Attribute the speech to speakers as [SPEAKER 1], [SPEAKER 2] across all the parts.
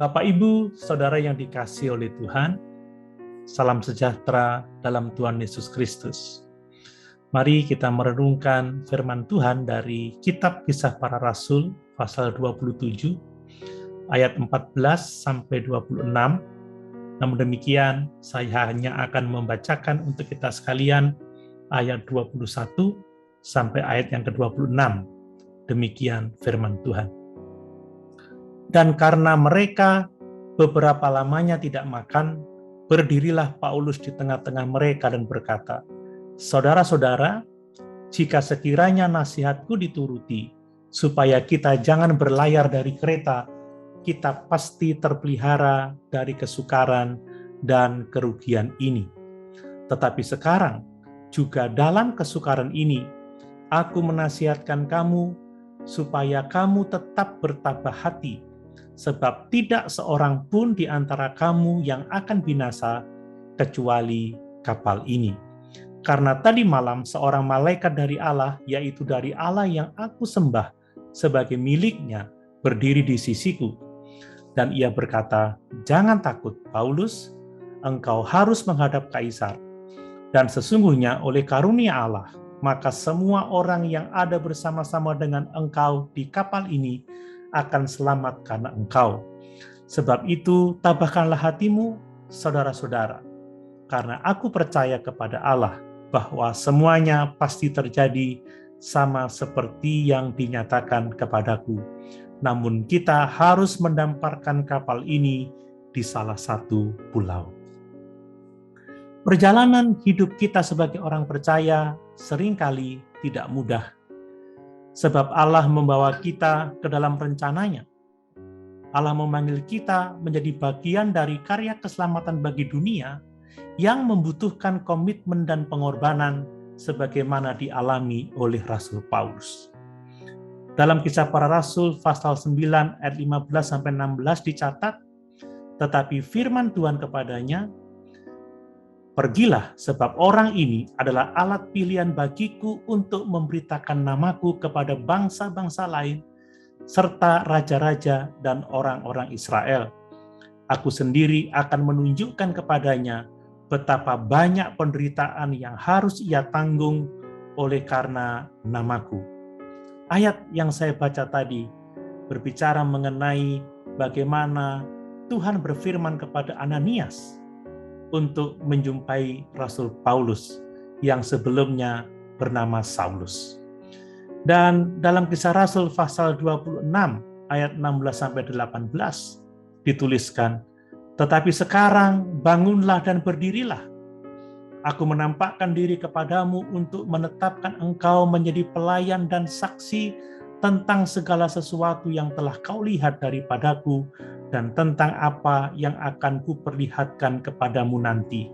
[SPEAKER 1] Bapak, Ibu, Saudara yang dikasihi oleh Tuhan, salam sejahtera dalam Tuhan Yesus Kristus. Mari kita merenungkan firman Tuhan dari Kitab Kisah Para Rasul, pasal 27, ayat 14-26. Namun demikian, saya hanya akan membacakan untuk kita sekalian ayat 21 sampai ayat yang ke-26. Demikian firman Tuhan. Dan karena mereka beberapa lamanya tidak makan, berdirilah Paulus di tengah-tengah mereka dan berkata, "Saudara-saudara, jika sekiranya nasihatku dituruti, supaya kita jangan berlayar dari kereta, kita pasti terpelihara dari kesukaran dan kerugian ini. Tetapi sekarang, juga dalam kesukaran ini, aku menasihatkan kamu, supaya kamu tetap bertabah hati, sebab tidak seorang pun di antara kamu yang akan binasa, kecuali kapal ini. Karena tadi malam seorang malaikat dari Allah, yaitu dari Allah yang aku sembah sebagai miliknya, berdiri di sisiku. Dan ia berkata, 'Jangan takut, Paulus, engkau harus menghadap Kaisar. Dan sesungguhnya oleh karunia Allah, maka semua orang yang ada bersama-sama dengan engkau di kapal ini akan selamat karena engkau. Sebab itu, tabahkanlah hatimu, saudara-saudara, karena aku percaya kepada Allah bahwa semuanya pasti terjadi sama seperti yang dinyatakan kepadaku. Namun kita harus mendamparkan kapal ini di salah satu pulau." Perjalanan hidup kita sebagai orang percaya seringkali tidak mudah. Sebab Allah membawa kita ke dalam rencananya. Allah memanggil kita menjadi bagian dari karya keselamatan bagi dunia yang membutuhkan komitmen dan pengorbanan sebagaimana dialami oleh Rasul Paulus. Dalam Kisah Para Rasul pasal 9 ayat 15-16 dicatat, tetapi firman Tuhan kepadanya, "Pergilah, sebab orang ini adalah alat pilihan bagiku untuk memberitakan namaku kepada bangsa-bangsa lain, serta raja-raja dan orang-orang Israel. Aku sendiri akan menunjukkan kepadanya betapa banyak penderitaan yang harus ia tanggung oleh karena namaku." Ayat yang saya baca tadi berbicara mengenai bagaimana Tuhan berfirman kepada Ananias untuk menjumpai Rasul Paulus yang sebelumnya bernama Saulus. Dan dalam Kisah Rasul pasal 26 ayat 16-18 dituliskan, "Tetapi sekarang bangunlah dan berdirilah. Aku menampakkan diri kepadamu untuk menetapkan engkau menjadi pelayan dan saksi tentang segala sesuatu yang telah kau lihat daripadaku dan tentang apa yang akan kuperlihatkan kepadamu nanti.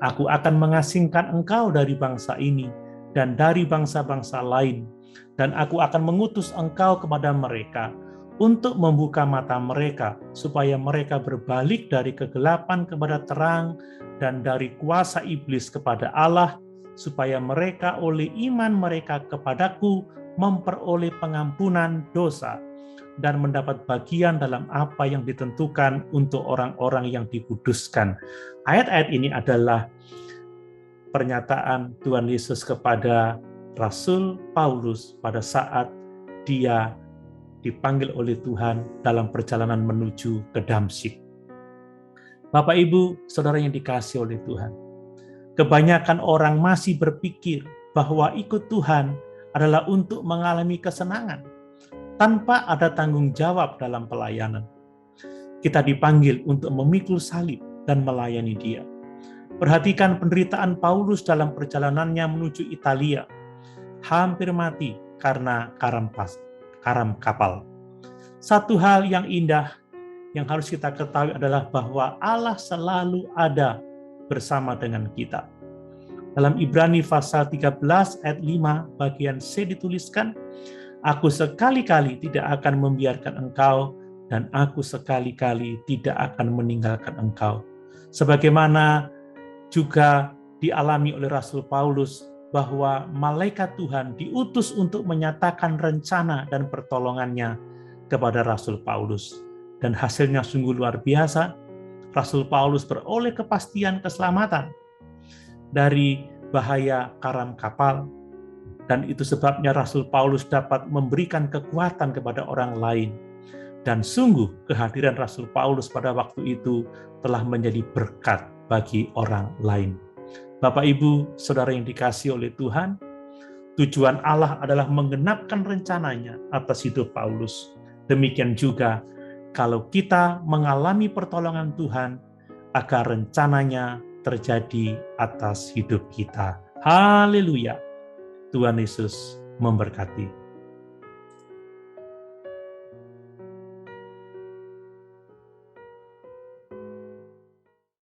[SPEAKER 1] Aku akan mengasingkan engkau dari bangsa ini dan dari bangsa-bangsa lain, dan aku akan mengutus engkau kepada mereka untuk membuka mata mereka, supaya mereka berbalik dari kegelapan kepada terang dan dari kuasa iblis kepada Allah, supaya mereka oleh iman mereka kepadaku memperoleh pengampunan dosa dan mendapat bagian dalam apa yang ditentukan untuk orang-orang yang dikuduskan." Ayat-ayat ini adalah pernyataan Tuhan Yesus kepada Rasul Paulus pada saat dia dipanggil oleh Tuhan dalam perjalanan menuju ke Damsyik. Bapak, Ibu, Saudara yang dikasihi oleh Tuhan, kebanyakan orang masih berpikir bahwa ikut Tuhan adalah untuk mengalami kesenangan tanpa ada tanggung jawab dalam pelayanan. Kita dipanggil untuk memikul salib dan melayani Dia. Perhatikan penderitaan Paulus dalam perjalanannya menuju Italia. Hampir mati karena karam kapal. Satu hal yang indah yang harus kita ketahui adalah bahwa Allah selalu ada bersama dengan kita. Dalam Ibrani pasal 13 ayat 5 bagian C dituliskan, "Aku sekali-kali tidak akan membiarkan engkau, dan aku sekali-kali tidak akan meninggalkan engkau." Sebagaimana juga dialami oleh Rasul Paulus, bahwa malaikat Tuhan diutus untuk menyatakan rencana dan pertolongannya kepada Rasul Paulus. Dan hasilnya sungguh luar biasa. Rasul Paulus beroleh kepastian keselamatan dari bahaya karam kapal. Dan itu sebabnya Rasul Paulus dapat memberikan kekuatan kepada orang lain. Dan sungguh kehadiran Rasul Paulus pada waktu itu telah menjadi berkat bagi orang lain. Bapak, Ibu, Saudara yang dikasihi oleh Tuhan, tujuan Allah adalah menggenapkan rencananya atas hidup Paulus. Demikian juga kalau kita mengalami pertolongan Tuhan, agar rencananya terjadi atas hidup kita. Haleluya. Tuhan Yesus memberkati.